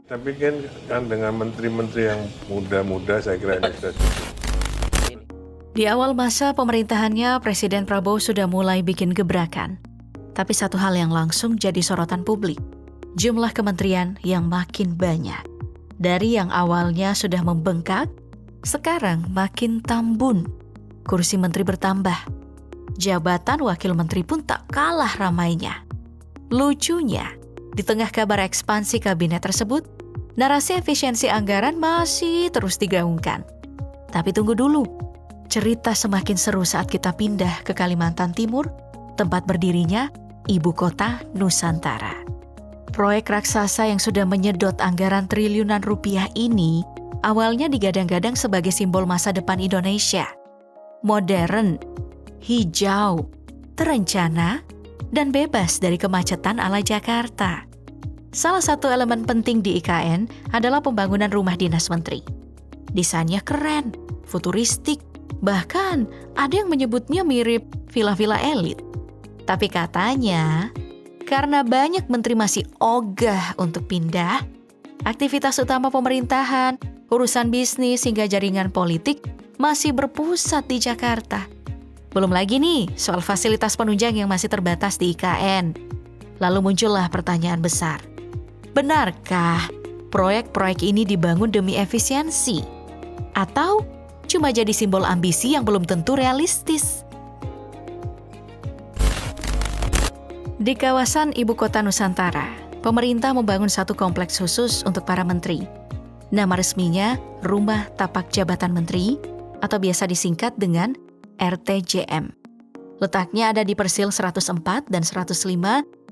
Tapi kan dengan menteri-menteri yang muda-muda saya kira ini sudah cukup. Di awal masa pemerintahannya, Presiden Prabowo sudah mulai bikin gebrakan. Tapi satu hal yang langsung jadi sorotan publik, jumlah kementerian yang makin banyak. Dari yang awalnya sudah membengkak, sekarang makin tambun. Kursi menteri bertambah. Jabatan wakil menteri pun tak kalah ramainya. Lucunya, di tengah kabar ekspansi kabinet tersebut, narasi efisiensi anggaran masih terus digaungkan. Tapi tunggu dulu, cerita semakin seru saat kita pindah ke Kalimantan Timur, tempat berdirinya Ibu Kota Nusantara. Proyek raksasa yang sudah menyedot anggaran triliunan rupiah ini awalnya digadang-gadang sebagai simbol masa depan Indonesia. Modern, hijau, terencana, dan bebas dari kemacetan ala Jakarta. Salah satu elemen penting di IKN adalah pembangunan rumah dinas menteri. Desainnya keren, futuristik, bahkan ada yang menyebutnya mirip villa-villa elit. Tapi katanya, karena banyak menteri masih ogah untuk pindah, aktivitas utama pemerintahan, urusan bisnis hingga jaringan politik masih berpusat di Jakarta. Belum lagi nih soal fasilitas penunjang yang masih terbatas di IKN. Lalu muncullah pertanyaan besar. Benarkah proyek-proyek ini dibangun demi efisiensi? Atau cuma jadi simbol ambisi yang belum tentu realistis? Di kawasan Ibu Kota Nusantara, pemerintah membangun satu kompleks khusus untuk para menteri. Nama resminya Rumah Tapak Jabatan Menteri atau biasa disingkat dengan RTJM. Letaknya ada di Persil 104 dan 105,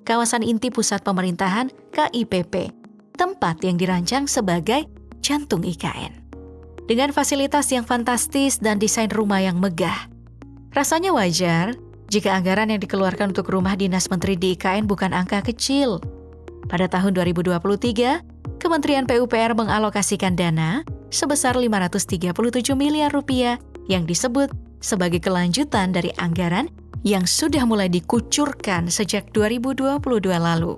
kawasan inti pusat pemerintahan KIPP, tempat yang dirancang sebagai jantung IKN. Dengan fasilitas yang fantastis dan desain rumah yang megah, rasanya wajar jika anggaran yang dikeluarkan untuk rumah dinas menteri di IKN bukan angka kecil. Pada tahun 2023, Kementerian PUPR mengalokasikan dana sebesar 537 miliar rupiah yang disebut sebagai kelanjutan dari anggaran yang sudah mulai dikucurkan sejak 2022 lalu.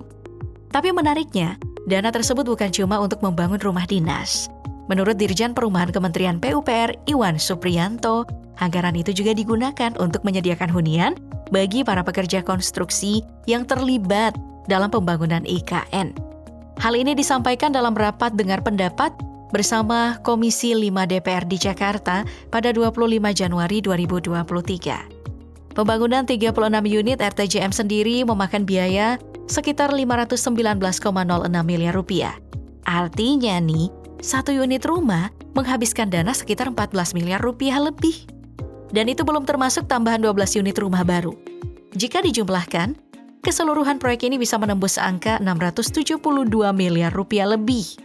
Tapi menariknya, dana tersebut bukan cuma untuk membangun rumah dinas. Menurut Dirjen Perumahan Kementerian PUPR Iwan Supriyanto, anggaran itu juga digunakan untuk menyediakan hunian bagi para pekerja konstruksi yang terlibat dalam pembangunan IKN. Hal ini disampaikan dalam rapat dengar pendapat bersama Komisi 5 DPR di Jakarta pada 25 Januari 2023. Pembangunan 36 unit RTJM sendiri memakan biaya sekitar 519,06 miliar rupiah. Artinya nih, satu unit rumah menghabiskan dana sekitar 14 miliar rupiah lebih. Dan itu belum termasuk tambahan 12 unit rumah baru. Jika dijumlahkan, keseluruhan proyek ini bisa menembus angka 672 miliar rupiah lebih.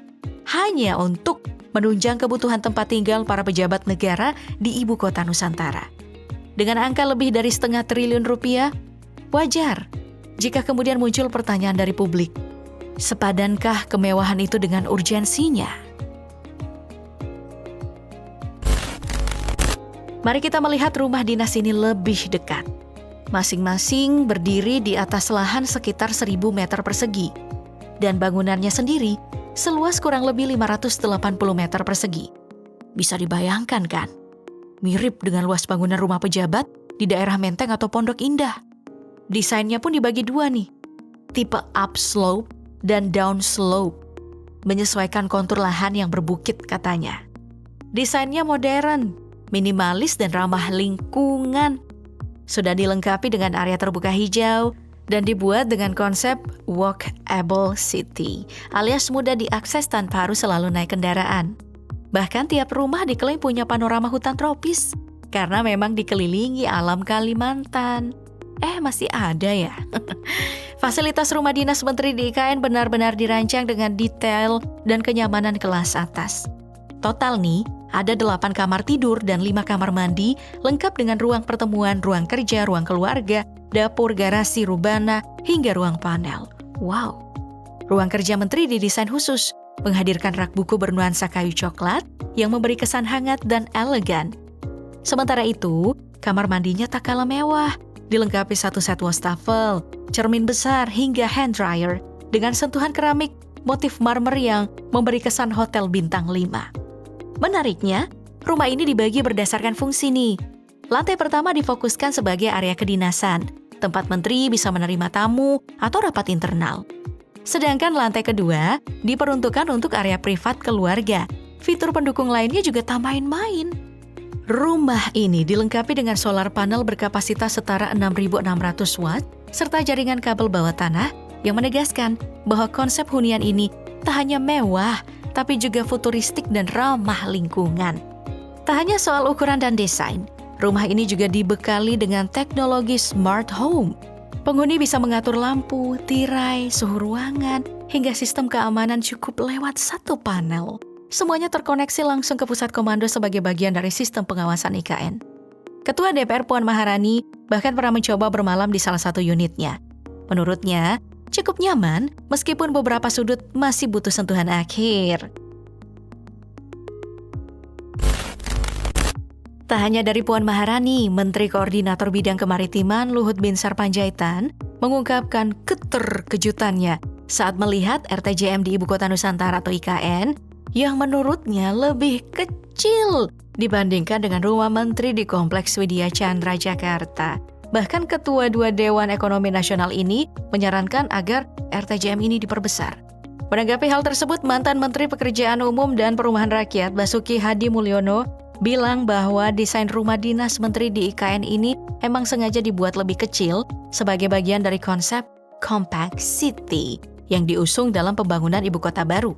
Hanya untuk menunjang kebutuhan tempat tinggal para pejabat negara di Ibu Kota Nusantara. Dengan angka lebih dari setengah triliun rupiah, wajar jika kemudian muncul pertanyaan dari publik. Sepadankah kemewahan itu dengan urgensinya? Mari kita melihat rumah dinas ini lebih dekat. Masing-masing berdiri di atas lahan sekitar 1.000 meter persegi. Dan bangunannya sendiri seluas kurang lebih 580 meter persegi. Bisa dibayangkan kan? Mirip dengan luas bangunan rumah pejabat di daerah Menteng atau Pondok Indah. Desainnya pun dibagi dua nih. Tipe upslope dan downslope. Menyesuaikan kontur lahan yang berbukit katanya. Desainnya modern, minimalis dan ramah lingkungan. Sudah dilengkapi dengan area terbuka hijau dan dibuat dengan konsep walkable city, alias mudah diakses tanpa harus selalu naik kendaraan. Bahkan tiap rumah diklaim punya panorama hutan tropis, karena memang dikelilingi alam Kalimantan. Masih ada ya? Fasilitas rumah dinas menteri di IKN benar-benar dirancang dengan detail dan kenyamanan kelas atas. Total nih, ada 8 kamar tidur dan 5 kamar mandi, lengkap dengan ruang pertemuan, ruang kerja, ruang keluarga, dapur, garasi, rubana, hingga ruang panel. Wow! Ruang kerja menteri didesain khusus, menghadirkan rak buku bernuansa kayu coklat yang memberi kesan hangat dan elegan. Sementara itu, kamar mandinya tak kalah mewah, dilengkapi satu set wastafel, cermin besar hingga hand dryer dengan sentuhan keramik motif marmer yang memberi kesan hotel bintang 5. Menariknya, rumah ini dibagi berdasarkan fungsi nih. Lantai pertama difokuskan sebagai area kedinasan, tempat menteri bisa menerima tamu atau rapat internal. Sedangkan lantai kedua diperuntukkan untuk area privat keluarga. Fitur pendukung lainnya juga tak main-main. Rumah ini dilengkapi dengan solar panel berkapasitas setara 6.600 watt serta jaringan kabel bawah tanah yang menegaskan bahwa konsep hunian ini tak hanya mewah, tapi juga futuristik dan ramah lingkungan. Tak hanya soal ukuran dan desain, rumah ini juga dibekali dengan teknologi smart home. Penghuni bisa mengatur lampu, tirai, suhu ruangan, hingga sistem keamanan cukup lewat satu panel. Semuanya terkoneksi langsung ke pusat komando sebagai bagian dari sistem pengawasan IKN. Ketua DPR Puan Maharani bahkan pernah mencoba bermalam di salah satu unitnya. Menurutnya, cukup nyaman meskipun beberapa sudut masih butuh sentuhan akhir. Tak hanya dari Puan Maharani, Menteri Koordinator Bidang Kemaritiman Luhut Binsar Panjaitan mengungkapkan keterkejutannya saat melihat RTJM di Ibu Kota Nusantara atau IKN yang menurutnya lebih kecil dibandingkan dengan rumah menteri di Kompleks Widya Chandra, Jakarta. Bahkan Ketua 2 Dewan Ekonomi Nasional ini menyarankan agar RTJM ini diperbesar. Menanggapi hal tersebut, mantan Menteri Pekerjaan Umum dan Perumahan Rakyat Basuki Hadi Mulyono bilang bahwa desain rumah dinas menteri di IKN ini emang sengaja dibuat lebih kecil sebagai bagian dari konsep Compact City yang diusung dalam pembangunan ibu kota baru.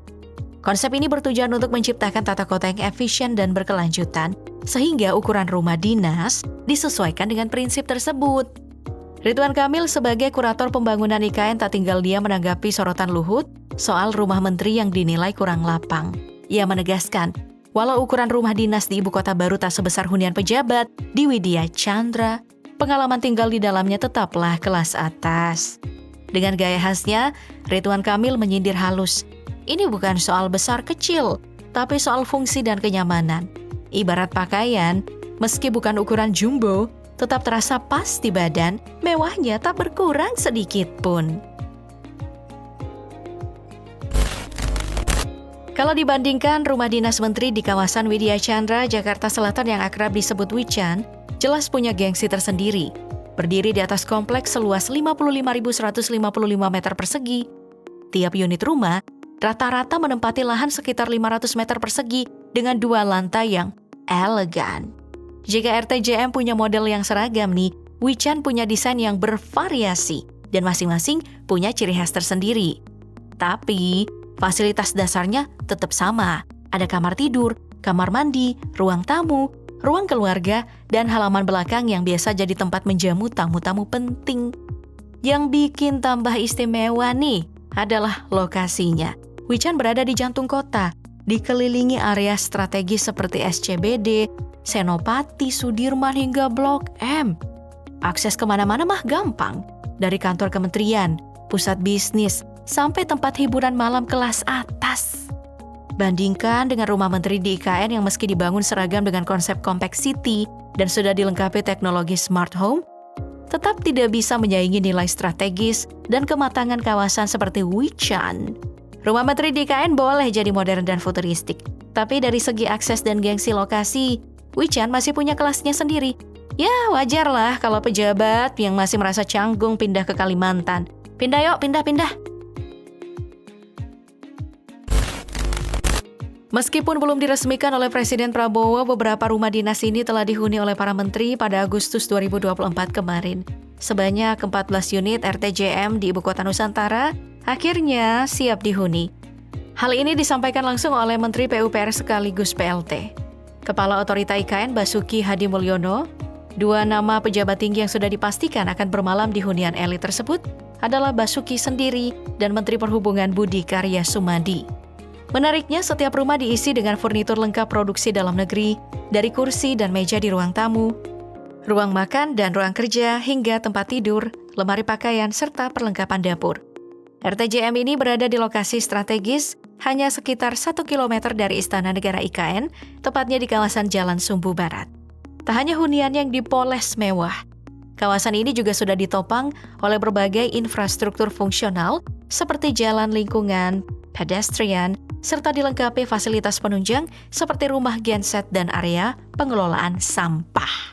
Konsep ini bertujuan untuk menciptakan tata kota yang efisien dan berkelanjutan, sehingga ukuran rumah dinas disesuaikan dengan prinsip tersebut. Ridwan Kamil sebagai kurator pembangunan IKN tak tinggal diam menanggapi sorotan Luhut soal rumah menteri yang dinilai kurang lapang. Ia menegaskan, walau ukuran rumah dinas di ibu kota baru tak sebesar hunian pejabat di Widya Chandra, pengalaman tinggal di dalamnya tetaplah kelas atas. Dengan gaya khasnya, Ridwan Kamil menyindir halus, ini bukan soal besar kecil, tapi soal fungsi dan kenyamanan. Ibarat pakaian, meski bukan ukuran jumbo, tetap terasa pas di badan, mewahnya tak berkurang sedikit pun. Kalau dibandingkan rumah dinas menteri di kawasan Widya Chandra, Jakarta Selatan yang akrab disebut Wican, jelas punya gengsi tersendiri. Berdiri di atas kompleks seluas 55.155 meter persegi. Tiap unit rumah rata-rata menempati lahan sekitar 500 meter persegi dengan 2 lantai yang elegan. Jika RTJM punya model yang seragam nih, Wican punya desain yang bervariasi dan masing-masing punya ciri khas tersendiri. Tapi, fasilitas dasarnya tetap sama. Ada kamar tidur, kamar mandi, ruang tamu, ruang keluarga, dan halaman belakang yang biasa jadi tempat menjamu tamu-tamu penting. Yang bikin tambah istimewa nih adalah lokasinya. Wican berada di jantung kota, dikelilingi area strategis seperti SCBD, Senopati, Sudirman hingga Blok M. Akses kemana-mana mah gampang, dari kantor kementerian, pusat bisnis, sampai tempat hiburan malam kelas atas. Bandingkan dengan rumah menteri di IKN yang meski dibangun seragam dengan konsep Compact City dan sudah dilengkapi teknologi smart home, tetap tidak bisa menyaingi nilai strategis dan kematangan kawasan seperti Wican. Rumah menteri di IKN boleh jadi modern dan futuristik, tapi dari segi akses dan gengsi lokasi, Wican masih punya kelasnya sendiri. Ya wajar lah kalau pejabat yang masih merasa canggung pindah ke Kalimantan. Pindah yuk, pindah-pindah. Meskipun belum diresmikan oleh Presiden Prabowo, beberapa rumah dinas ini telah dihuni oleh para menteri pada Agustus 2024 kemarin. Sebanyak 14 unit RTJM di Ibu Kota Nusantara akhirnya siap dihuni. Hal ini disampaikan langsung oleh Menteri PUPR sekaligus PLT. Kepala Otorita IKN Basuki Hadi Mulyono, 2 nama pejabat tinggi yang sudah dipastikan akan bermalam di hunian elit tersebut adalah Basuki sendiri dan Menteri Perhubungan Budi Karya Sumadi. Menariknya, setiap rumah diisi dengan furnitur lengkap produksi dalam negeri, dari kursi dan meja di ruang tamu, ruang makan dan ruang kerja, hingga tempat tidur, lemari pakaian, serta perlengkapan dapur. RTJM ini berada di lokasi strategis, hanya sekitar 1 km dari Istana Negara IKN, tepatnya di kawasan Jalan Sumbu Barat. Tak hanya hunian yang dipoles mewah, kawasan ini juga sudah ditopang oleh berbagai infrastruktur fungsional seperti jalan lingkungan, pedestrian, serta dilengkapi fasilitas penunjang seperti rumah genset dan area pengelolaan sampah.